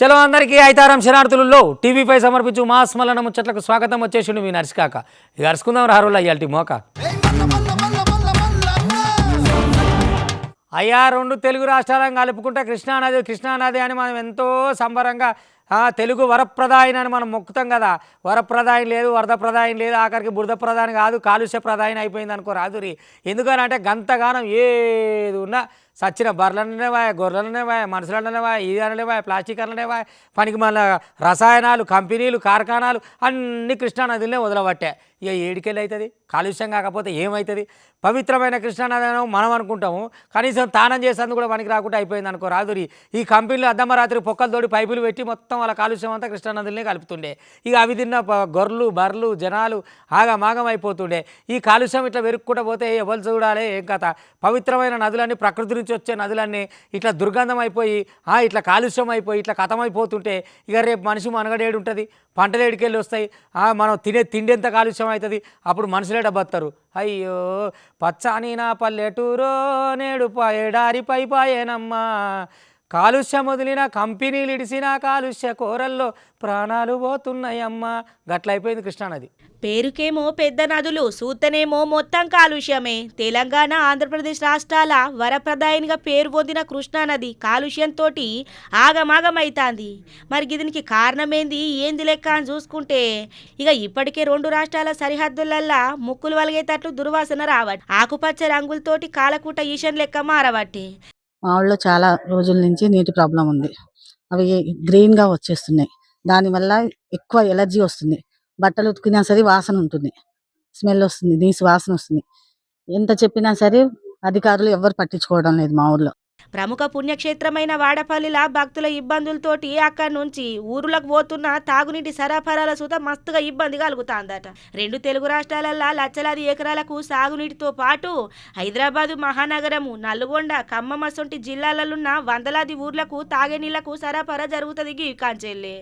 చలో అందరికీ ఐతారం శనార్థులలో టీవీ5 సమర్పించు మాస్ మల్లన ముచ్చట్లకు స్వాగతం. వచ్చేసిండు మీ నర్సికాక. ఇక అరుచుకుందాం రారులా ఇయాల్టి మోక. అయ్యా రెండు తెలుగు రాష్ట్రాలను కలుపుకుంటే కృష్ణానది అని మనం ఎంతో సంబరంగా తెలుగు వరప్రదాయని అని మనం మొక్కుతాం కదా. వరప్రదాయం లేదు, వరద ప్రదాయం లేదు, ఆఖరికి బురద ప్రధాని కాదు, కాలుష్య ప్రదాయం అయిపోయింది అనుకో రాదురి. ఎందుకనంటే గంతగానం ఏది ఉన్నా సచ్చిన బర్రెలనే వాయ, గొర్రెలనే వాయ, మనుషులనే వాయ, ఇది అనలే వాయ, ప్లాస్టిక్ అనలే వాయ, పనికి మళ్ళీ రసాయనాలు, కంపెనీలు, కార్ఖానాలు అన్నీ కృష్ణానదిలో వదలబట్టే. ఇక ఏడికెళ్ళి అవుతుంది కాలుష్యం కాకపోతే ఏమవుతుంది? పవిత్రమైన కృష్ణానది మనం అనుకుంటాము, కనీసం తానం చేసేందుకు కూడా పనికి రాకుండా అయిపోయింది అనుకో రాదురి. ఈ కంపెనీలు అర్ధమరాత్రి పొక్కలు తోడి పైపులు పెట్టి మొత్తం వాళ్ళ కాలుష్యం అంతా కృష్ణానదిలోనే కలుపుతుండే. ఇక అవి తిన్న గొర్రెలు బర్రెలు జనాలు ఆగమాగం అయిపోతుండే. ఈ కాలుష్యం ఇట్లా వెరుక్కుంటూ పోతే ఎవరు చూడాలి ఏం కథ? పవిత్రమైన నదులన్నీ, ప్రకృతి నుంచి వచ్చే నదులన్నీ ఇట్లా దుర్గంధం అయిపోయి ఇట్లా కాలుష్యం అయిపోయి ఇట్లా కథమైపోతుంటే ఇక రేపు మనిషి మనగడేడు ఉంటుంది, పంటలు ఏడికెళ్ళి వస్తాయి, మనం తినే తిండి ఎంత కాలుష్యం అవుతుంది, అప్పుడు మనుషులేట బతారు. అయ్యో పచ్చాని నా పల్లెటూరో నేడు ఎడారి పైపాయేనమ్మా, కాలుష్యం వదిలిన కంపెనీలు ఇడిసిన కాలుష్య కోరల్లో ప్రాణాలు పోతున్నాయమ్మా. గట్లయిపోయింది కృష్ణానది. పేరుకేమో పెద్ద నదులు, సూతనేమో మొత్తం కాలుష్యమే. తెలంగాణ ఆంధ్రప్రదేశ్ రాష్ట్రాల వరప్రదాయనిగా పేరు పొందిన కృష్ణానది కాలుష్యంతో ఆగమాగమైతాంది. మరి దీనికి కారణమేంది ఏంది లెక్క అని చూసుకుంటే ఇక ఇప్పటికే రెండు రాష్ట్రాల సరిహద్దులల్లా ముక్కులు వలిగేటట్లు దుర్వాసన రావట్, ఆకుపచ్చ రంగులతోటి కాలకూట ఈషన్ లెక్క మారబట్టి. మా ఊళ్ళో చాలా రోజుల నుంచి నీటి ప్రాబ్లం ఉంది. అవి గ్రీన్గా వచ్చేస్తున్నాయి. దానివల్ల ఎక్కువ ఎలర్జీ వస్తుంది. బట్టలు ఉతికినా సరే వాసన ఉంటుంది, స్మెల్ వస్తుంది, నీసు వాసన వస్తుంది. ఎంత చెప్పినా సరే అధికారులు ఎవరు పట్టించుకోవడం లేదు మా ఊర్లో. ప్రముఖ పుణ్యక్షేత్రమైన వాడపల్లిలా భక్తుల ఇబ్బందులతోటి అక్కడి నుంచి ఊరులకు పోతున్న తాగునీటి సరఫరాల సుత మస్తుగా ఇబ్బంది కలుగుతాందట. రెండు తెలుగు రాష్ట్రాలల్లో లక్షలాది ఎకరాలకు సాగునీటితో పాటు హైదరాబాదు మహానగరము, నల్గొండ, ఖమ్మం అసొంటి జిల్లాలలోన్న వందలాది ఊర్లకు తాగే నీళ్లకు సరఫరా జరుగుతుంది. ఈ కాంచెల్లే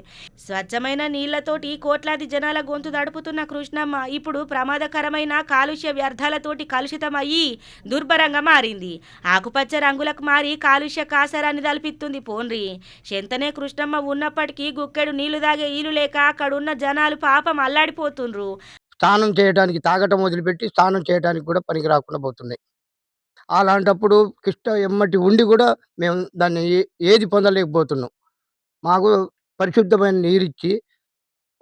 స్వచ్ఛమైన నీళ్లతోటి కోట్లాది జనాల గొంతు దడుపుతున్న కృష్ణమ్మ ఇప్పుడు ప్రమాదకరమైన కాలుష్య వ్యర్థాలతోటి కలుషితమయ్యి దుర్భరంగా మారింది. ఆకుపచ్చ రంగులకు మారి కాలుష్య కాసరాన్ని తలపిస్తుంది. పోన్రి శంతనే కృష్ణమ్మ ఉన్నప్పటికీ గుక్కెడు నీళ్లు తాగే ఈలు లేక అక్కడున్న జనాలు పాపం అల్లాడిపోతుండ్రు. స్నానం చేయడానికి, తాగటం వదిలిపెట్టి స్నానం చేయడానికి కూడా పనికి రాకుండా పోతున్నాయి. అలాంటప్పుడు కృష్ణ ఎమ్మటి ఉండి కూడా మేము దాన్ని ఏది పొందలేకపోతున్నాం. మాకు పరిశుద్ధమైన నీరిచ్చి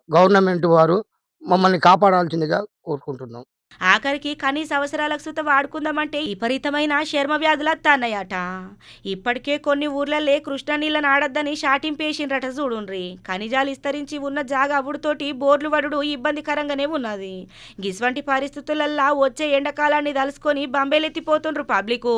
గవర్నమెంట్ వారు మమ్మల్ని కాపాడాల్సిందిగా కోరుకుంటున్నాం. ఆఖరికి కనీస అవసరాలకు సుత వాడుకుందామంటే విపరీతమైన చర్మ వ్యాధులు వస్తాయట. ఇప్పటికే కొన్ని ఊర్లల్లే కృష్ణ నీళ్ళని ఆడద్దని షాటింపేసిండ్రట. చూడుండ్రి, ఖనిజాలు విస్తరించి ఉన్న జాగా అవుడుతోటి బోర్లు వడుడు ఇబ్బందికరంగానే ఉన్నది. గిస్వంటి పరిస్థితులల్లా వచ్చే ఎండాకాలాన్ని తలుసుకొని బంబేలెత్తిపోతుండ్రు పబ్లికు.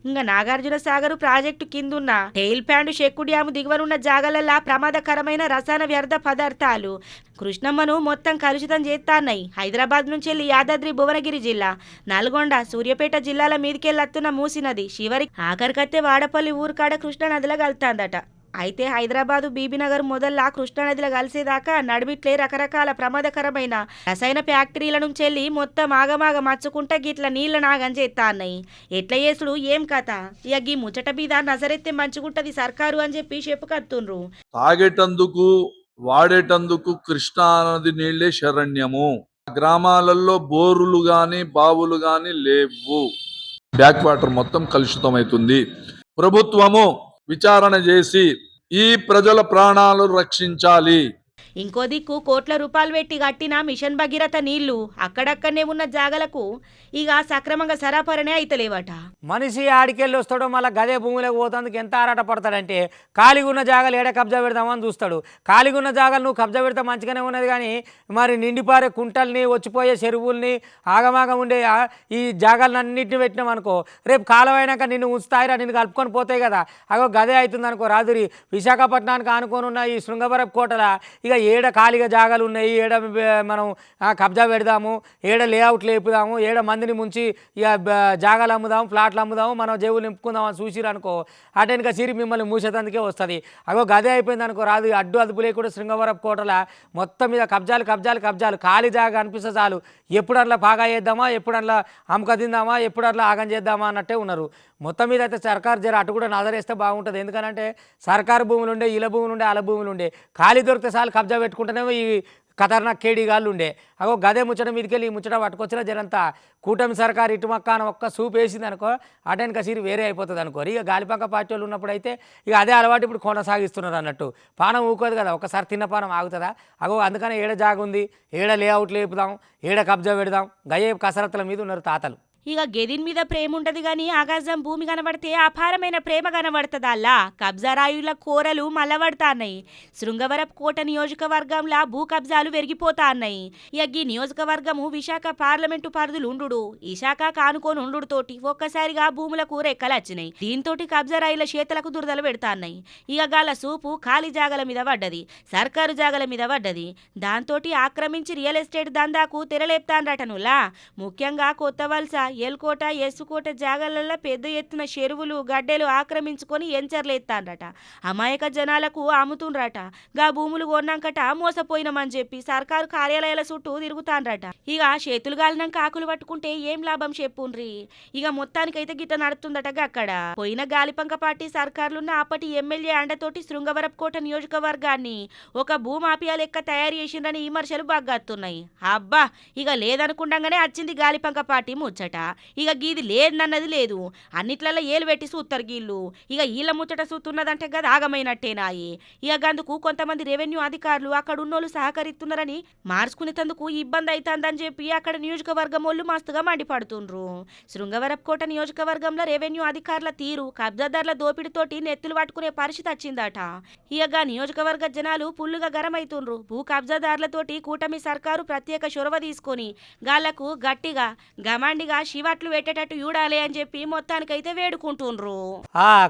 ఇంకా నాగార్జున సాగర్ ప్రాజెక్టు కిందున్న టెయిల్ ప్యాండు షెక్కు డ్యాము దిగువనున్న జాగలల్లా ప్రమాదకరమైన రసాయన వ్యర్థ పదార్థాలు కృష్ణమ్మను మొత్తం కలుషితం చేస్తాన్నాయి. హైదరాబాద్ నుంచి వెళ్ళి యాదాద్రి భువనగిరి జిల్లా, నల్గొండ, సూర్యాపేట జిల్లాల మీదికెళ్ళత్తున్న మూసినది చివరి ఆఖరికత్తే వాడపల్లి ఊరుకాడ కృష్ణానదిలో కలుతాందట. అయితే హైదరాబాదు బీబీనగర్ మొదల్లా కృష్ణానదిలో కలిసేదాకా నడిమిట్లే రకరకాల ప్రమాదకరమైన రసాయన ఫ్యాక్టరీల నుంచి వెళ్ళి మొత్తం ఆగమాగ మచ్చుకుంటా గిట్ల నీళ్ళ నాగం చేస్తా అన్నాయి. ఎట్ల చేసుడు ఏం కథ? ఇక ఈ ముచ్చట మీద నజరెత్తే మంచుకుంటది సర్కారు అని చెప్పి చెప్పుకత్తుండ్రు. తాగేటందుకు వాడేటందుకు కృష్ణానది నీళ్లే శరణ్యము. గ్రామాలలో బోరులు గాని బావులు గాని లేవు. బ్యాక్ వాటర్ మొత్తం కలుషితమవుతుంది. ప్రభుత్వము విచారణ చేసి ఈ ప్రజల ప్రాణాలు రక్షించాలి. ఇంకో దిక్కు కోట్ల రూపాయలు పెట్టి కట్టిన మిషన్ భగీరథ నీళ్లు అక్కడక్కడనే ఉన్న జాగలకు ఇక సక్రమంగా సరఫరానే అయితలేవట. మనిషి ఆడికెళ్ళి వస్తాడో మళ్ళీ గదే భూమిలోకి పోతాందుకు ఎంత ఆరాట పడతాడంటే ఖాళీగా ఉన్న జాగాలు ఏడ కబ్జా పెడతామని చూస్తాడు. ఖాళీగా ఉన్న జాగాలు నువ్వు కబ్జా పెడితే మంచిగానే ఉన్నది, కానీ మరి నిండిపారే కుంటల్ని, వచ్చిపోయే చెరువుల్ని, ఆగమాగం ఉండే ఈ జాగాలన్నింటినీ పెట్టినాం అనుకో, రేపు కాలం అయినాక నిన్ను ఉంచుతాయిరా, నిన్ను కలుపుకొని పోతాయి కదా. అగో గదే అవుతుంది అనుకో రాదురి. విశాఖపట్నానికి ఆనుకొని ఈ శృంగవరపు కోటల ఇక ఏడ ఖాళీగా జాగాలు ఉన్నాయి, ఏడ మనం కబ్జా పెడదాము, ఏడ లేఅవుట్ లేపుదాము, ఏడ మందిని ముంచి ఇక జాగాలు అమ్ముదాము, ప్లాట్లు అమ్ముదాము, మనం జేబులు నింపుకుందామని చూసిరు అనుకో, అటెనక సిరి మిమ్మల్ని మూసేతందుకే వస్తుంది. అగో గదే అయిపోయింది అనుకో రాదు. అడ్డు అదుపు లేకుండా శృంగవరపు కోటల మొత్తం మీద కబ్జాలు కబ్జాలు కబ్జాలు. ఖాళీ జాగా అనిపిస్తే చాలు, ఎప్పుడు అట్లా బాగా చేద్దామా, ఎప్పుడు అట్లా అమ్మక తిందామా, ఎప్పుడు అట్లా ఆగం చేద్దామా అన్నట్టే ఉన్నారు. మొత్తం మీద అయితే సర్కారు జర అటు కూడా నజరేస్తే బాగుంటుంది. ఎందుకనంటే సర్కారు భూములు ఉండే, ఇళ్ళ భూములు ఉండే, అల భూములు ఉండే, ఖాళీ దొరికితే చాలు కబ్జా పెట్టుకుంటేనేమో ఈ ఖతర్నాక్ కేడీగాళ్ళు ఉండే. అగో గదే ముచ్చట మీదకెళ్ళి ఈ ముచ్చట పట్టుకొచ్చిన జనంతా కూటమి సర్కారు ఇటు మక్కాన ఒక్క సూప్ వేసింది అనుకో అటెన్ కసీరి వేరే అయిపోతుంది అనుకో. ఇక గాలిపంక పార్టీ వాళ్ళు ఉన్నప్పుడు అయితే ఇక అదే అలవాటు ఇప్పుడు కొనసాగిస్తున్నారు అన్నట్టు. పానం ఊకోదు కదా, ఒకసారి తిన్న పానం ఆగుతుందా? అగో అందుకనే ఏడ జాగుంది, ఏడ లేఅవుట్ లేపుదాం, ఏడ కబ్జా పెడదాం, గయ్యే కసరత్తుల మీద ఉన్నారు తాతలు. ఇక గెదిన్ మీద ప్రేమ ఉంటది గాని ఆకాశం భూమి కనబడితే అపారమైన ప్రేమ కనబడుతుందల్లా. కబ్జా రాయుల కోరలు మల్లబడతాన్నాయి. శృంగవరపు కోట నియోజకవర్గంలో భూ కబ్జాలు పెరిగిపోతా అన్నాయి. ఇక ఈ నియోజకవర్గము విశాఖ పార్లమెంటు పరిధులు ఉండు, ఈ శాఖ కానుకొని ఉండుతోటి ఒక్కసారిగా భూములకు రెక్కలు వచ్చినాయి. దీంతో కబ్జా రాయుల చేతులకు దురదలు పెడతాన్నాయి. ఇక గాల సూపు ఖాళీ జాగల మీద పడ్డది, సర్కారు జాగల మీద పడ్డది. దాంతో ఆక్రమించి రియల్ ఎస్టేట్ దందాకు తెరలేపుతాండ్రటనులా. ముఖ్యంగా కొత్త వలస, ఎల్కోట, ఎస్సుకోట జాగాలలో పెద్ద ఎత్తున చెరువులు, గడ్డెలు ఆక్రమించుకొని ఎంచర్లేస్తాండ్రట. అమాయక జనాలకు అమ్ముతుండ్రట. గా భూములు కొన్నాకట మోసపోయినామని చెప్పి సర్కారు కార్యాలయాల చుట్టూ తిరుగుతాండ్రట. ఇక చేతులు గాలినాక ఆకులు పట్టుకుంటే ఏం లాభం చెప్పుండ్రి. ఇక మొత్తానికైతే గిట్ట నడుతుందట అక్కడ. పోయిన గాలిపంక పార్టీ సర్కారులున్న అప్పటి ఎమ్మెల్యే అండతోటి శృంగవరపుకోట నియోజకవర్గాన్ని ఒక భూమాఫియా లెక్క తయారు చేసిండ్రని విమర్శలు బాగాస్తున్నాయి. అబ్బా ఇక లేదనుకుండగానే వచ్చింది గాలిపంక పార్టీ ముచ్చట. ఇక గీది లేదన్నది లేదు, అన్నిట్లలో ఏలు పెట్టి చూస్తారు గీళ్ళు. ఇక వీళ్ళ ముచ్చట చూస్తున్నదంటే గది ఆగమైనట్టేనాయి. ఇక గందుకు కొంతమంది రెవెన్యూ అధికారులు అక్కడ ఉన్నోళ్ళు సహకరిస్తున్నారని మార్చుకునేందుకు ఇబ్బంది అవుతుందని చెప్పి అక్కడ నియోజకవర్గం వాళ్ళు మస్తుగా మండిపడుతుండ్రు. శృంగవరపుకోట నియోజకవర్గంలో రెవెన్యూ అధికారుల తీరు కబ్జాదారుల దోపిడితోటి నెత్తులు పట్టుకునే పరిస్థితి వచ్చిందట. ఇక నియోజకవర్గ జనాలు పుల్లుగా గరమైతుండ్రు. భూ కబ్జాదారులతోటి కూటమి సర్కారు ప్రత్యేక చొరవ తీసుకొని గాళ్లకు గట్టిగా గమాండిగా శివట్లు పెట్టేటట్టు చూడాలి అని చెప్పి మొత్తానికైతే వేడుకుంటుండ్రు.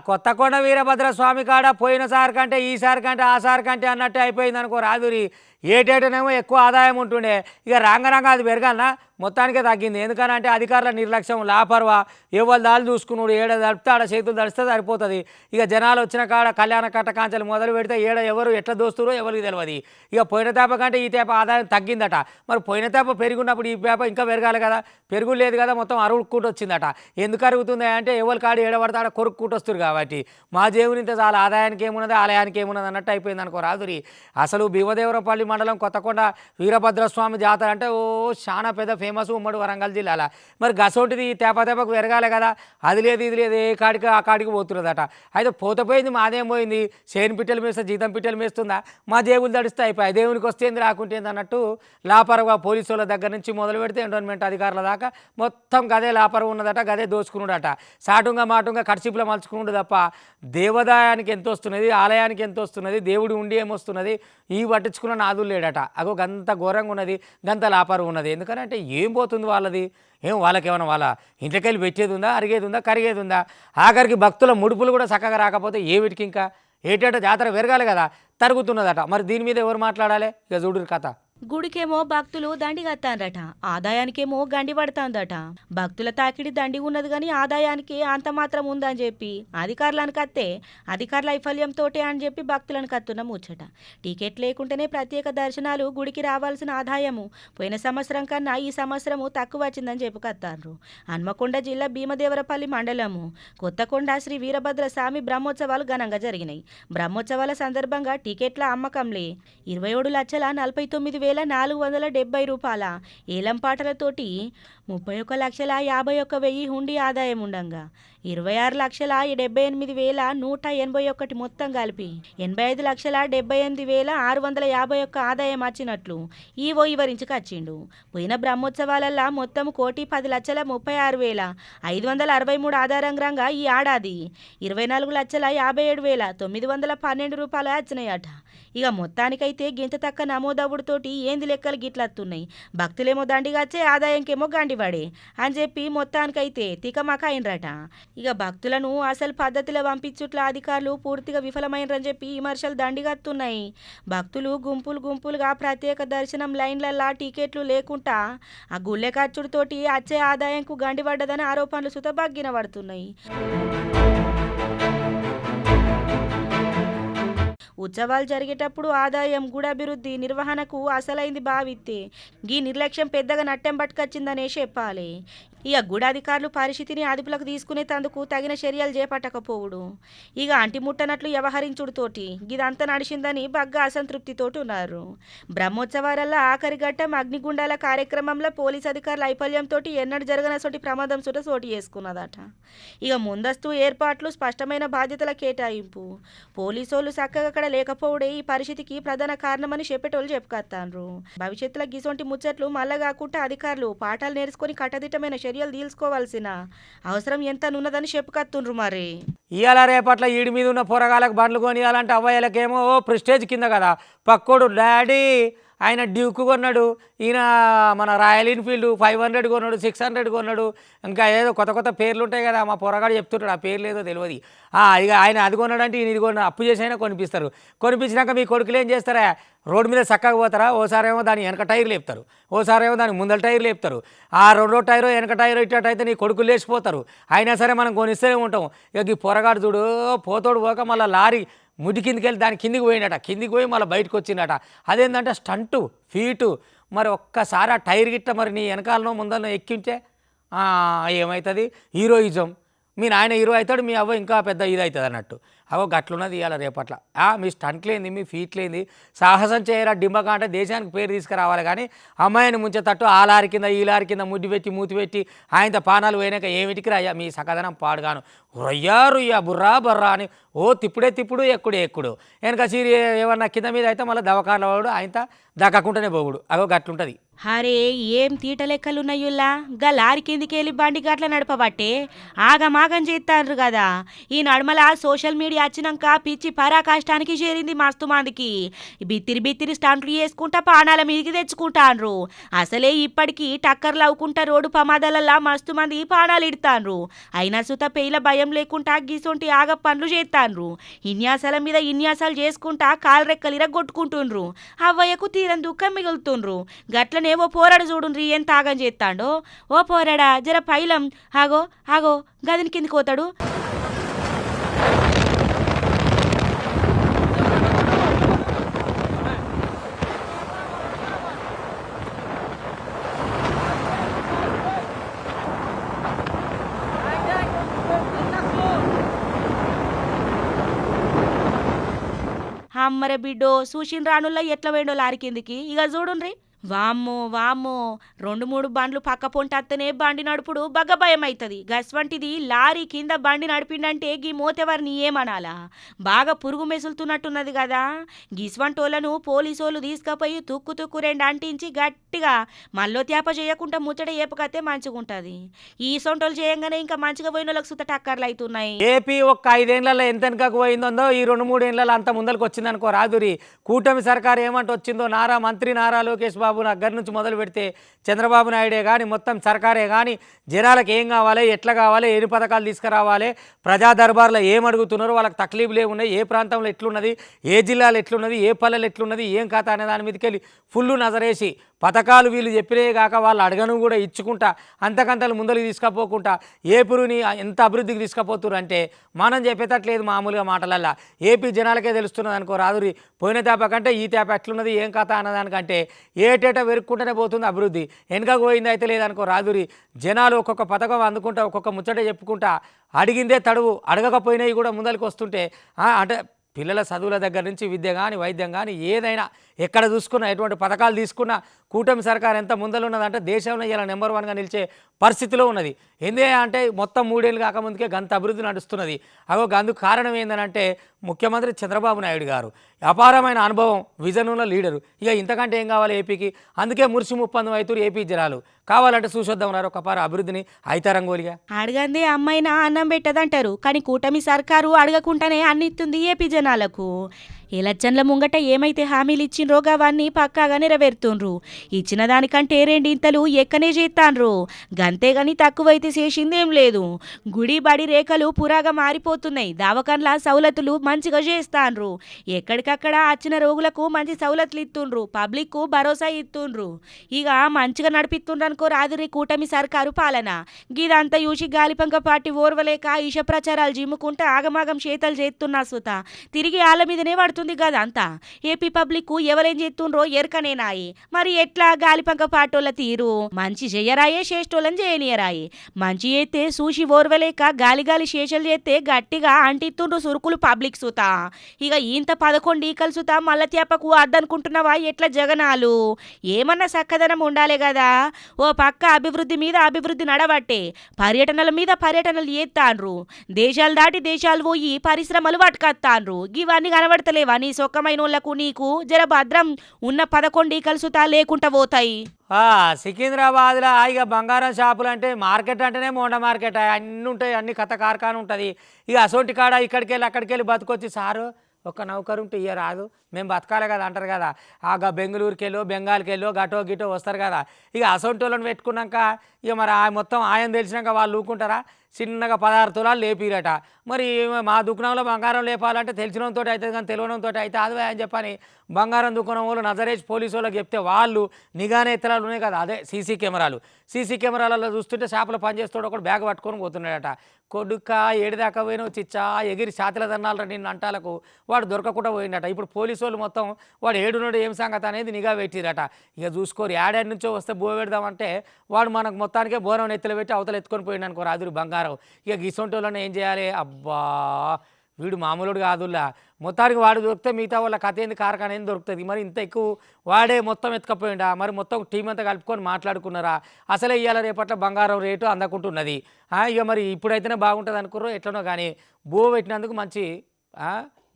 కొత్తకొండ వీరభద్ర స్వామి కాడ పోయినసారి కంటే ఈసారి కంటే ఆసారి కంటే అన్నట్టు అయిపోయింది అనుకో రాదురి. ఏటేటనేమో ఎక్కువ ఆదాయం ఉంటుండే, ఇక రంగరంగ అది పెరగాలనా మొత్తానికే తగ్గింది. ఎందుకనంటే అధికారుల నిర్లక్ష్యం, లాపర్వా, ఎవరు దాళ్ళు చూసుకున్నాడు, ఏడ తడిపితే ఆడ చేతులు తడిస్తే సరిపోతుంది. ఇక జనాలు వచ్చిన కాడ కళ్యాణ కట్టకాంచలు మొదలు పెడితే ఏడ ఎవరు ఎట్లా దోస్తురో ఎవరికి తెలియదు. ఇక పోయిన తేప కంటే ఈ తేప ఆదాయం తగ్గిందట. మరి పోయిన తేప పెరుగున్నప్పుడు ఈ తేప ఇంకా పెరగాలి కదా, పెరుగులేదు కదా, మొత్తం అరుగుకుంటూ వచ్చిందట. ఎందుకు అరుగుతుంది అంటే ఎవరి కాడు ఏడబడితే ఆడ కొరుక్కుంటూ వస్తారు కాబట్టి. మా దేవుని ఇంత చాలా ఆదాయానికి ఏమున్నది ఆలయానికి ఏమున్నది అన్నట్టు అయిపోయింది అనుకో రాదురి. అసలు భీమదేవరపల్లి మండలం కొత్తకొండ వీరభద్రస్వామి జాతర అంటే ఓ చాలా పెద్ద ఫేమస్ ఉమ్మడి వరంగల్ జిల్లాల. మరి గసోటిది తేపకు పెరగాలి కదా, అది లేదు ఇది లేదు, ఏ కాడికి ఆ కాడికి పోతున్నదట. అయితే పోతపోయింది, మాదేం పోయింది, చేను పిట్టలు మేస్తే జీతం పిట్టలు మేస్తుందా, మా జేబులు తడిస్తే అయిపోయి దేవునికి వస్తేంది రాకుంటేంది అన్నట్టు లాపరగా పోలీసు వాళ్ళ దగ్గర నుంచి మొదలు పెడితే ఎండోన్మెంట్ అధికారుల దాకా మొత్తం గదే లాపర ఉన్నదట, గదే దోచుకున్నాడట. సాటుంగా మాటుంగా కడిచిపులో మలుచుకున్నాడు తప్ప దేవాదాయానికి ఎంత వస్తున్నది, ఆలయానికి ఎంత వస్తున్నది, దేవుడి ఉండి ఏమొస్తున్నది ఈ పట్టించుకున్న నాదులు లేడట. అగో గంత ఘోరంగా ఉన్నది, గంత లాపరు ఉన్నది. ఎందుకంటే ఏం పోతుంది వాళ్ళది, ఏం వాళ్ళకేమైనా వాళ్ళ ఇంట్లోకెళ్ళి పెట్టేది ఉందా, అరిగేది ఉందా, కరిగేది ఉందా? ఆఖరికి భక్తుల ముడుపులు కూడా చక్కగా రాకపోతే ఏమిటికి ఇంకా ఏటేట జాతర పెరగాలి కదా, తరుగుతున్నదట. మరి దీని మీద ఎవరు మాట్లాడాలి? ఇక చూడు కథ. గుడికేమో భక్తులు దండి కత్తాండ్రట, ఆదాయానికేమో గండి పడతాందట. భక్తుల తాకిడి దండి ఉన్నది కానీ ఆదాయానికి అంత మాత్రం ఉందని చెప్పి అధికారులను కత్తే అధికారుల వైఫల్యంతోటే అని చెప్పి భక్తులను కత్తున్న ముచ్చట. టికెట్ లేకుంటేనే ప్రత్యేక దర్శనాలు, గుడికి రావాల్సిన ఆదాయము పోయిన సంవత్సరం కన్నా ఈ సంవత్సరము తక్కువ వచ్చిందని చెప్పి కత్తాండ్రు. హన్మకొండ జిల్లా భీమదేవరపల్లి మండలము కొత్తకొండ శ్రీ వీరభద్ర స్వామి బ్రహ్మోత్సవాలు ఘనంగా జరిగినాయి. బ్రహ్మోత్సవాల సందర్భంగా టికెట్ల అమ్మకంలే 27,49,470 రూపాయల ఏలంపాటలతోటి 31,51,000 హుండీ ఆదాయం ఉండంగా 26,78,181 మొత్తం కలిపి 85,78,651 ఆదాయం వచ్చినట్లు ఈవో వివరించుకొచ్చిండు. పోయిన బ్రహ్మోత్సవాలల్లా మొత్తం 1,10,36,563 ఆధారంగా ఈ ఏడాది 24,57,912 రూపాయలు వచ్చినాయట. ఇక మొత్తానికైతే గింత తక్క నమోదవుడుతోటి ఏంది లెక్కలు గిట్లత్తున్నాయి. భక్తులేమో దండిగాచ్చే, ఆదాయంకేమో గండివాడే అని చెప్పి మొత్తానికైతే తికమక అయినరట. ఇక భక్తులను అసలు పద్ధతిలో పంపించుట్ల అధికారులు పూర్తిగా విఫలమైనరని చెప్పి విమర్శలు దండిగత్తున్నాయి. భక్తులు గుంపులుగా ప్రత్యేక దర్శనం లైన్లల్లా టికెట్లు లేకుండా ఆ గుళ్ళె ఖర్చుడితోటి వచ్చే ఆదాయంకు గండిపడ్డదని ఆరోపణలు సుత బగ్గిన పడుతున్నాయి. ఉత్సవాలు జరిగేటప్పుడు ఆదాయం, గుడాభివృద్ధి, నిర్వహణకు అసలైంది భావిస్తే గీ నిర్లక్ష్యం పెద్దగా నట్టం పట్టుకొచ్చిందనే చెప్పాలి. ఇక గుడాధికారులు పరిస్థితిని అదుపులోకి తీసుకునేందుకు తగిన చర్యలు చేపట్టకపోవుడు, ఇక అంటిముట్టనట్లు వ్యవహరించుడుతోటి ఇదంతా నడిచిందని బగ్గా అసంతృప్తితోటి ఉన్నారు. బ్రహ్మోత్సవాలలో ఆఖరి ఘట్టం అగ్నిగుండాల కార్యక్రమంలో పోలీస్ అధికారుల వైఫల్యంతో ఎన్నడూ జరగనసోటి ప్రమాదం సుట చోటు చేసుకున్నదట. ఇక ముందస్తు ఏర్పాట్లు, స్పష్టమైన బాధ్యతల కేటాయింపు, పోలీసోళ్ళు చక్కగా అక్కడ లేకపోవడే ఈ పరిస్థితికి ప్రధాన కారణమని చెప్పేటోళ్ళు చెప్పుకొత్తాండ్రు. భవిష్యత్తులో గిసొంటి ముచ్చట్లు మళ్ళా కాకుండా అధికారులు పాఠాలు నేర్చుకొని కట్టదిట్టమైన చర్యలు తీసుకోవాల్సిన అవసరం ఎంత ఉన్నదని చెప్పుకొత్తుండ్రు. మరి ఇవాళ రేపట్ల ఈడి మీద ఉన్న పొరగాలకు బండ్లు కొనియాలంటే అవ్వయ్యలకేమో ప్రెస్టేజ్ కింద కదా. పక్కోడు డాడీ ఆయన డ్యూక్ కొన్నాడు, ఈయన మన రాయల్ ఎన్ఫీల్డ్ 500 కొన్నాడు, 600 కొన్నాడు, ఇంకా ఏదో కొత్త కొత్త పేర్లు ఉంటాయి కదా. మా పొరగాడు చెప్తుంటాడు, ఆ పేర్లు ఏదో తెలియదు. ఇక ఆయన అది కొన్నాడంటే ఈయన ఇది కొన్న అప్పు చేసి అయినా కొనిపిస్తారు. కొనిపించినాక మీ కొడుకులు ఏం చేస్తారా, రోడ్డు మీద చక్కగా పోతారా? ఓసారేమో దాని వెనక టైర్లు లేపుతారు, ఓసారేమో దాని ముందల టైర్లు లేపుతారు. ఆ రెండో టైరు వెనక టైరు ఇట్టయితే నీ కొడుకులు లేచిపోతారు. అయినా సరే మనం కొనిస్తూనే ఉంటాం. ఇక ఈ పొరగాడు చూడు పోతోడు పోక మళ్ళీ లారీ ముడి కిందికి వెళ్ళి దాని కిందికి పోయినట, కిందికి పోయి మళ్ళీ బయటకు వచ్చిందట. అదేంటంటే స్టంటు ఫీటు. మరి ఒక్కసారి ఆ టైర్ గిట్ట మరి నీ వెనకాలనో ముందరనో ఎక్కింటే ఏమవుతుంది? హీరోయిజం. మీ నాయన హీరో అవుతాడు, మీ అవ్వ ఇంకా పెద్ద ఇది అవుతుంది అన్నట్టు. అవో గట్లున్నది ఇవాళ రేపట్ల. మీ స్టంట్లేంది, మీ ఫీట్లేంది, సాహసం చేయరా డింబక అంటే దేశానికి పేరు తీసుకురావాలి. కానీ అమ్మాయిని ముంచేటట్టు ఆ లారి కింద ఈ లారి కింద ముడ్డి పెట్టి మూతి పెట్టి ఆయనతో పానాలు పోయినాక ఏమిటికి రాయ్యా మీ సకదనం పాడుగాను. రొయ్యా రుయ్యా బుర్రా బర్రా అని తిప్పుడే తిప్పుడు ఎక్కుడే ఎక్కుడు. వెనక సీరి ఏమన్నా కింద మీద అయితే మళ్ళీ దవకాల వాడు ఆయనతో దక్కకుంటూనే పోగుడు. అగో గట్లుంటుంది. హరే ఏం తీట లెక్కలున్నాయుల్లా, గా లారీ కిందికెళ్ళి బండి గట్ల నడపబట్టే ఆగమాగం చేస్తాండ్రు కదా. ఈ నడుమల సోషల్ మీడియా వచ్చినాక పిచ్చి పరాకాష్టానికి చేరింది మస్తు మందికి. బిత్తిరి బిత్తిరి స్టంట్లు చేసుకుంటా పానాల మీదికి తెచ్చుకుంటాండ్రు. అసలే ఇప్పటికీ టక్కర్లు అవ్వుకుంటా రోడ్డు ప్రమాదాలల్లా మస్తు మంది పానాలు ఇడతాండ్రు. అయినా సుత పెయిల భయం లేకుండా గీసొంటి ఆగ పనులు చేస్తాండ్రు. ఇన్యాసాల మీద ఇన్యాసాలు చేసుకుంటా కాలు రెక్కలు ఇరగొట్టుకుంటుండ్రు. అవ్వయ్యకు తీరం దుఃఖం మిగులుతుండ్రు. గట్లనే ఓ పోరాడు చూడుండ్రి ఎంత ఆగం చేస్తాడో. ఓ పోరాడా జర పైలం ఆగో ఆగో గదిని కిందికి పోతాడు. అమ్మరే బిడ్డో సూషిన్ రానుల్లో ఎట్లా పోయిండో లారీ కిందికి. ఇక చూడుండ్రి, వామ్మో వామ్మో 2-3 బండ్లు పక్క పొంటత్తనే బండి నడుపుడు బగ్గ భయం అవుతుంది. గస్వంటిది లారీ కింద బండి నడిపిండంటే గీ మోతెవరిని ఏమనాలా, బాగా పురుగు మెసులుతున్నట్టున్నది కదా. గిస్వంటోళ్లను పోలీసోళ్ళు తీసుకుపోయి తుక్కు తుక్కు 2 అంటించి గట్టిగా మల్లో త్యాప చేయకుండా ముచ్చట ఏపకతే మంచిగుంటుంది. ఈ సొంటోళ్ళు చేయంగానే ఇంకా మంచిగా పోయిన వాళ్ళకి సుత టక్కర్లు అవుతున్నాయి. ఏపీ ఒక్క 5 ఏళ్లలో ఎంత వెనకకు పోయిందో ఈ 2-3 ఏళ్లలో అంత ముందరికి వచ్చిందనుకో రాదురి. కూటమి సర్కారు ఏమంటే వచ్చిందో, మంత్రి నారా లోకేష్ బాబు దగ్గర నుంచి మొదలు పెడితే చంద్రబాబు నాయుడే కానీ మొత్తం సర్కారే కానీ జనాలకు ఏం కావాలి, ఎట్లా కావాలి, ఎన్ని పథకాలు తీసుకురావాలి, ప్రజా దర్బార్లో ఏం అడుగుతున్నారో, వాళ్ళకి తక్లీఫ్లు ఏమున్నాయి, ఏ ప్రాంతంలో ఎట్లున్నది, ఏ జిల్లాలో ఎట్లున్నది, ఏ పల్లెలు ఎట్లున్నది, ఏం కథ అనే దాని మీదకి వెళ్ళి ఫుల్ నజరేసి పథకాలు వీళ్ళు చెప్పినే కాక వాళ్ళు అడగను కూడా ఇచ్చుకుంటా అంతకంతలు ముందరికి తీసుకుపోకుండా ఏపీని ఎంత అభివృద్ధికి తీసుకుపోతున్నారు అంటే మనం చెప్పేటట్లేదు. మామూలుగా మాటలల్లా ఏపీ జనాలకే తెలుస్తున్నది అనుకో రాదురి. పోయిన తేప కంటే ఈ తేప ఎట్లున్నది, ఏం కథ అన్నదానికంటే ఏటేటా వెరుక్కుంటూనే పోతుంది అభివృద్ధి. వెనక పోయింది అయితే లేదనుకో రాదురి. జనాలు ఒక్కొక్క పథకం అందుకుంటా ఒక్కొక్క ముచ్చట చెప్పుకుంటా అడిగిందే తడువు, అడగకపోయినవి కూడా ముందరికి వస్తుంటే అంటే పిల్లల చదువుల దగ్గర నుంచి విద్య కానీ వైద్యం కానీ ఏదైనా ఎక్కడ చూసుకున్నా ఎటువంటి పథకాలు తీసుకున్నా కూటమి సర్కార్ ఎంత ముందలున్నదంటే దేశంలో ఇలా నెంబర్ 1గా నిలిచే పరిస్థితిలో ఉన్నది. ఏందే అంటే మొత్తం 3 ఏళ్ళు కాకముందుకే గంత అభివృద్ధి నడుస్తున్నది. అందుకు కారణం ఏంటంటే ముఖ్యమంత్రి చంద్రబాబు నాయుడు గారు అపారమైన అనుభవం, విజన్ ఉన్న లీడరు. ఇక ఇంతకంటే ఏం కావాలి ఏపీకి? అందుకే మురిసి ముప్పందం అవుతారు ఏపీ జనాలు. కావాలంటే చూసొద్దాం రా ఒక పార అభివృద్ధిని ఐతారంగోలిగా. అడగందే అమ్మాయినా అన్నం పెట్టదంటారు, కానీ కూటమి సర్కారు అడగకుండానే అన్నిస్తుంది ఏపీ జనాలకు. ఎలక్షన్ల ముంగట ఏమైతే హామీలు ఇచ్చిండ్రో అవన్నీ పక్కాగా నెరవేరుతుండ్రు. ఇచ్చిన దానికంటే 2 ఇంతలు ఎక్కనే చేస్తాండ్రు. గంతేగాని తక్కువైతే చేసిందేం లేదు. గుడి బడి రేఖలు పురాగా మారిపోతున్నాయి. దవాఖాన్ల సౌలతులు మంచిగా చేస్తాండ్రు. ఎక్కడికక్కడ ఎక్కడికక్కడ వచ్చిన రోగులకు మంచి సౌలతులు ఇస్తుండ్రు, పబ్లిక్ కు భరోసా ఇస్తుండ్రు. ఇక మంచిగా నడిపిస్తుండ్రు అనుకో రాదురి కూటమి సర్కారు పాలన. గిదంతా చూసి గాలిపంక పార్టీ ఓర్వలేక ఈష ప్రచారాలు జిమ్ముకుంటే ఆగమాగం చేతలు చేస్తున్నా సుత తిరిగి వాళ్ళ మీదనే పడుతుంది గదంతా. ఏపీ పబ్లిక్ ఎవరేం చేస్తుండ్రో ఎరకనేనాయి. మరి ఎట్లా గాలిపంక పార్టోళ్ళ తీరు? మంచి చెయ్యరాయే, చేష్టోళ్ళని చేయనియరాయి. మంచి చేస్తే చూసి ఓర్వలేక గాలి గాలి శేషలు చేస్తే గట్టిగా అంటిస్తుండ్రు సురుకులు పబ్లిక్ సుత. ఇక ఇంత 11 ఈకలు సుత మల్ల తేపకు అద్దనుకుంటున్నావా ఎట్లా జగనాలు? ఏమన్నా చక్కదనం ఉండాలి కదా. ఓ పక్క అభివృద్ధి మీద అభివృద్ధి నడవట్టే, పర్యటనల మీద పర్యటనలు చేస్తాండ్రు, దేశాలు దాటి దేశాలు పోయి పరిశ్రమలు పట్టుకత్తాండ్రు. ఇవన్నీ కనబడతలేవా నీ సొక్కమైనోళ్లకు? నీకు జర భద్రం ఉన్న 11 ఈకలు సుత లేకుండా పోతాయి. సికింద్రాబాద్లో ఇక బంగారం షాపులు అంటే మార్కెట్ అంటేనే మోండ మార్కెట్, అన్నీ ఉంటాయి, అన్ని కథ కార్ఖాన ఉంటుంది. ఇక అసొంటి కాడ ఇక్కడికి వెళ్ళి అక్కడికి వెళ్ళి బతుకొచ్చి సారు ఒక నౌకరు ఉంటే ఇయ్య రాదు, మేము బతకాలి కదా అంటారు కదా. బెంగళూరుకి వెళ్ళో బెంగాల్కి వెళ్ళో గటో గిటో వస్తారు కదా. ఇక అసొంటి వాళ్ళని పెట్టుకున్నాక ఇక మరి మొత్తం ఆయన తెలిసినాక వాళ్ళు ఊరుకుంటారా? చిన్నగా 16 తులాలు లేపిరట. మరి మా దుకాణంలో బంగారం లేపాలంటే తెలిసినంతో అవుతుంది కానీ తెలియనంతో అయితే అదే అని చెప్పని బంగారం దుకాణం వాళ్ళు నజరేజ్ పోలీసు వాళ్ళకి చెప్తే వాళ్ళు నిఘానే ఎత్తనాలు ఉన్నాయి కదా, అదే సీసీ కెమెరాలలో చూస్తుంటే షాపులో పనిచేస్తాడు ఒకడు బ్యాగ్ పట్టుకొని పోతున్నాడట. కొడుక్క ఏడిదాకా పోయినావు చిచ్చా ఎగిరి శాతల దన్నాలరా నిన్ను అంటాలకు వాడు దొరకకుండా పోయిందట. ఇప్పుడు పోలీసు వాళ్ళు మొత్తం వాడు ఏడున్నాడు ఏం సంగతి అనేది నిఘా పెట్టిరట. ఇక చూసుకోరు ఏడాది నుంచో వస్తే బో పెడదామంటే వాడు మనకు మొత్తానికే బోరం ఎత్తులు పెట్టి అవతల ఎత్తుకొని పోయిండు అనుకో రాదురు బంగారం. ఇక గిసొంటి వాళ్ళని ఏం చేయాలి? అబ్బా వీడు మామూలుడు కాదుల్లా, మొత్తానికి వాడు దొరికితే మిగతా వాళ్ళ కథ ఏంది కార్ఖాన ఏంది దొరుకుతుంది. మరి ఇంత ఎక్కువ వాడే మొత్తం ఎత్తుకపోయిండా? మరి మొత్తం టీం అంతా కలుపుకొని మాట్లాడుకున్నారా? అసలే ఇవాళ రేపట్ల బంగారం రేటు అందకుంటున్నది. ఇక మరి ఇప్పుడైతేనే బాగుంటుంది అనుకుర్రో ఎట్లనో కానీ బో పెట్టినందుకు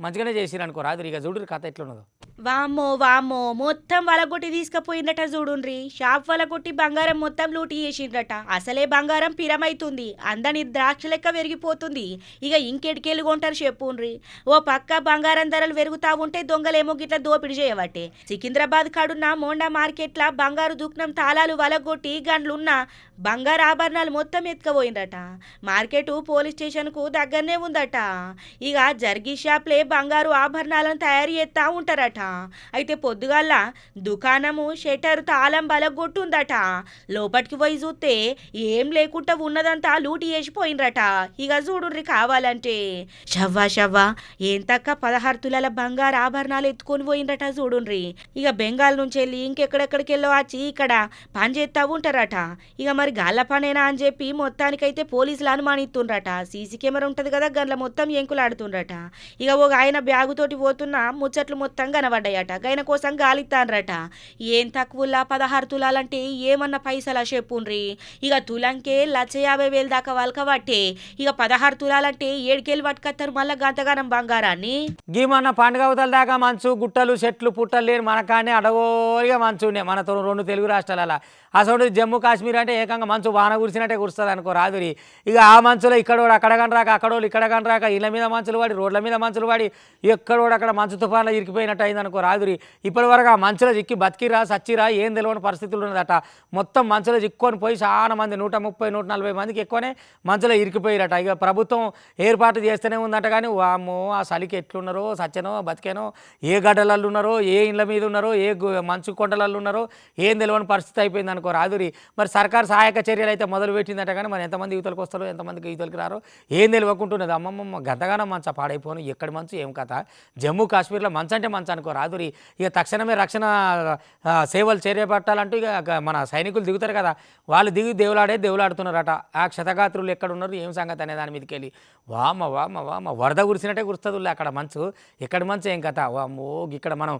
మంచిగానే చేసిరు అనుకో రాదురు. ఇక చూడు కథ ఎట్లున్నదో. వామ్మో వామ్మో మొత్తం వలగొట్టి తీసుకుపోయిందట చూడుండ్రి. షాప్ వలగొట్టి బంగారం మొత్తం లూటీ చేసిండ్రట. అసలే బంగారం పిరమైతుంది, అందని ద్రాక్ష లెక్క పెరిగిపోతుంది. ఇక ఇంకెడికెళ్ళి కొంటారు చెప్పుండ్రి. ఓ పక్క బంగారం ధరలు పెరుగుతా ఉంటే దొంగలేమో గిట్ల దోపిడి చేయబట్టే సికింద్రాబాద్ కాడున్న మోండా మార్కెట్ల బంగారు దుకాణం తాళాలు వలగొట్టి గండ్లున్న బంగారు ఆభరణాలు మొత్తం ఎత్తుకపోయిందట. మార్కెట్ పోలీస్ స్టేషన్ కు దగ్గరనే ఉందట. ఇక జర్గి షాప్లే బంగారు ఆభరణాలను తయారు చేస్తా ఉంటారట. అయితే పొద్దుగాల దుకాణము షెటర్ తాళం బలగొట్టుందట. లోపటికి పోయి చూస్తే ఏం లేకుండా ఉన్నదంతా లూటి చేసిపోయిండ్రట. ఇక చూడుర్రి కావాలంటే షవ్వా ఏం తక్క 16 తులాల బంగారు ఆభరణాలు ఎత్తుకొని పోయిండ్రట చూడుండ్రి. ఇక బెంగాల్ నుంచి వెళ్ళి ఇంకెక్కడెక్కడికి వెళ్ళో వచ్చి ఇక్కడ పని చేస్తా ఉంటారట. ఇక మరి గాళ్ళ పనేనా అని చెప్పి మొత్తానికైతే పోలీసులు అనుమానిస్తుండ్రట. సీసీ కెమెరా ఉంటది కదా, గండ్ల మొత్తం ఎంకులాడుతుండ్రట. ఇక ఒక ఆయన బ్యాగుతోటి పోతున్న ముచ్చట్లు మొత్తం కనబడ్డాయట. గైన కోసం గాలిస్తాన్రట. ఏం తక్కువలా 16 తులాలంటే ఏమన్నా పైసలా చెప్పుండ్రి. ఇక తులంకే 1,50,000 దాకా వలకబట్టే. ఇక 16 తులాలంటే 7 పట్టుకొస్తారు మళ్ళా గంతగానం బంగారాన్ని. గీమన్న పండుగ అవతల దాకా మంచు గుట్టలు చెట్లు పుట్టలు లేని మనకానే అడగోరిగా మంచు ఉండే మనతో 2 తెలుగు రాష్ట్రాల. అసలు జమ్మూ కాశ్మీర్ అంటే ఏకంగా మంచు వాన కురిసినట్టే కురుస్తుంది అనుకో రాదురి. ఇక ఆ మంచులో ఇక్కడోడు అక్కడ కనరాక అక్కడోళ్ళు ఇక్కడ కనరాక ఇళ్ళ మీద మంచులు పడి రోడ్ల మీద మంచులు పడి ఎక్కడోడు అక్కడ మంచు తుఫాన్లో ఇరికిపోయినట్టు అయింది అనుకో రాదురి. ఇప్పటి వరకు ఆ మంచులో చిక్కి బతికిరా సచ్చిరా ఏం తెలియని పరిస్థితులు ఉన్నదట. మొత్తం మంచులో చిక్కొని పోయి చాలా మంది 130-140 మందికి ఎక్కువనే మంచులో ఇరికిపోయారట. ఇక ప్రభుత్వం ఏర్పాటు చేస్తూనే ఉందట. కానీ వామ్మో ఆ చలికి ఎట్లున్నారో సచ్చనో బతికేనో ఏ గడ్డలల్లో ఉన్నారో ఏ ఇళ్ళ మీద ఉన్నారో ఏ మంచు కొండలల్లో ఉన్నారో ఏం తెలియని పరిస్థితి అయిపోయింది అనుకో రాదురి. మరి సర్కారు సహాయక చర్యలు అయితే మొదలు పెట్టిందట. కానీ మరి ఎంతమంది యువతలకు వస్తారో ఎంతమందికి యువతలకు రారో ఏం తెలియకుంటున్నది. అమ్మమ్మ గంతగానో మంచ పాడైపోను ఎక్కడి మంచు ఏం కథ. జమ్మూ కాశ్మీర్లో మంచు అంటే మంచు అనుకో రాదురి. ఇక తక్షణమే రక్షణ సేవలు చేపట్టాలంటూ ఇక మన సైనికులు దిగుతారు కదా, వాళ్ళు దిగి దేవులాడుతున్నారట. ఆ క్షతగాత్రులు ఎక్కడున్నారు ఏం సంగతి అనే దాని మీదకి వెళ్ళి వామ వరద కురిసినట్టే కురుస్తుంది అక్కడ మంచు. ఎక్కడి మంచు ఏం కథ. వామ్మో ఇక్కడ మనం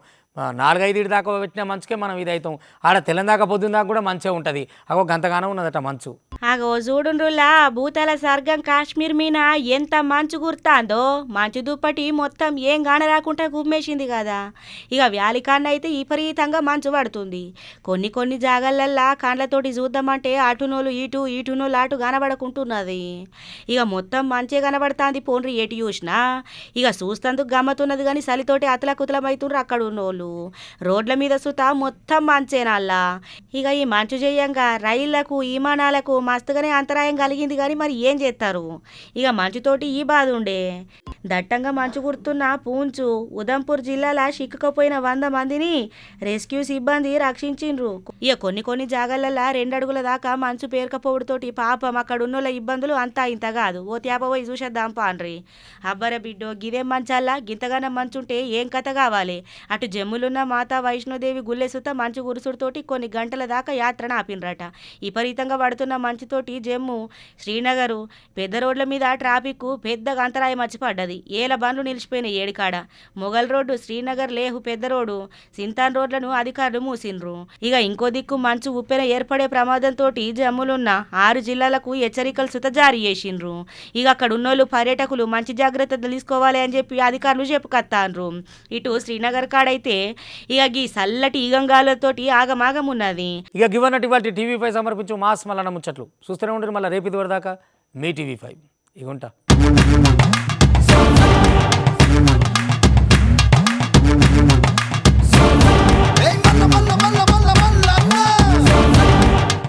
4-5 దాకా పెట్టిన మంచుకే మనం ఇదవుతాం. ఆడ తెల్లందాకా పొద్దున్న దాకా కూడా మంచే ఉంటుంది. అగో గంతగానో ఉన్నదట మంచు. అగో చూడుండ్రులా భూతాల స్వర్గం కాశ్మీర్ మీన ఎంత మంచు గుర్తాందో. మంచు దుప్పటి మొత్తం ఏం గాన రాకుండా గుమ్మేసింది కదా. ఇక వ్యాలికాండ అయితే విపరీతంగా మంచు పడుతుంది. కొన్ని జాగాలల్లా కాండ్లతోటి చూద్దామంటే అటునోళ్ళు ఇటునోళ్ళు అటు కనబడకుంటున్నది. ఇక మొత్తం మంచే కనబడుతుంది పోన్రి ఎటు చూసినా. ఇక చూస్తందుకు గమ్మతున్నది కానీ చలితోటి అతలకుతలమైతుండ్రు అక్కడ ఉన్నోళ్ళు. రోడ్ల మీద సుతా మొత్తం మంచేనల్లా. ఇక ఈ మంచు చేయంగా రైళ్లకు విమానాలకు మస్తుగానే అంతరాయం కలిగింది కానీ మరి ఏం చేస్తారు. ఇక మంచుతోటి ఈ బాధ ఉండే. దట్టంగా మంచు కుడుతున్న పూంచు ఉదంపూర్ జిల్లాల చిక్కుకుపోయిన 100 మందిని రెస్క్యూ సిబ్బంది రక్షించిండ్రు. ఇక కొన్ని జాగాలల్లా 2 అడుగుల దాకా మంచు పేరుకపోవడంతోటి పాపం అక్కడున్నోళ్ళ ఇబ్బందులు అంతా ఇంత కాదు. ఓ తేప పోయి చూసేద్దాం పాండ్రి. అబ్బర బిడ్డో గిదేం మంచాలా, గింతగానం మంచుంటే ఏం కథ కావాలి. అటు జమ్ములున్న మాతా వైష్ణోదేవి గుల్లెసుత మంచు గురుసుడితోటి కొన్ని గంటల దాకా యాత్రను ఆపినరట. విపరీతంగా పడుతున్న మంచుతోటి జమ్ము శ్రీనగరు పెద్ద రోడ్ల మీద ట్రాఫిక్ పెద్దగా అంతరాయం వచ్చి పడ్డది. ఏల బండ్లు నిలిచిపోయినాయి ఏడికాడ. మొగల్ రోడ్డు, శ్రీనగర్ లేహు పెద్ద రోడ్డు, సింతాన్ రోడ్లను అధికారులు మూసిండ్రు. ఇక ఇంకో దిక్కు మంచు ఉప్పెన ఏర్పడే ప్రమాదంతో జమ్ములున్న 6 జిల్లాలకు హెచ్చరికలు సుత జారీ చేసిండ్రు. ఇక అక్కడ ఉన్నోళ్ళు పర్యాటకులు మంచి జాగ్రత్తలు తీసుకోవాలి అని చెప్పి అధికారులు చెప్పుకొత్తాండ్రు. ఇటు శ్రీనగర్ కాడైతే ఇక గీ చల్లటి ఈగంగాలతోటి ఆగమాగం ఉన్నది. ఇక గివన్నట్టు ఇవాళ టీవీ5 సమర్పించు మాస్ మల్లన్న ముచ్చట్లు చూస్తూనే ఉంటారు. మళ్ళీ రేపు ఇదివరదాకా మీ టీవీ5 ఇగుంటా.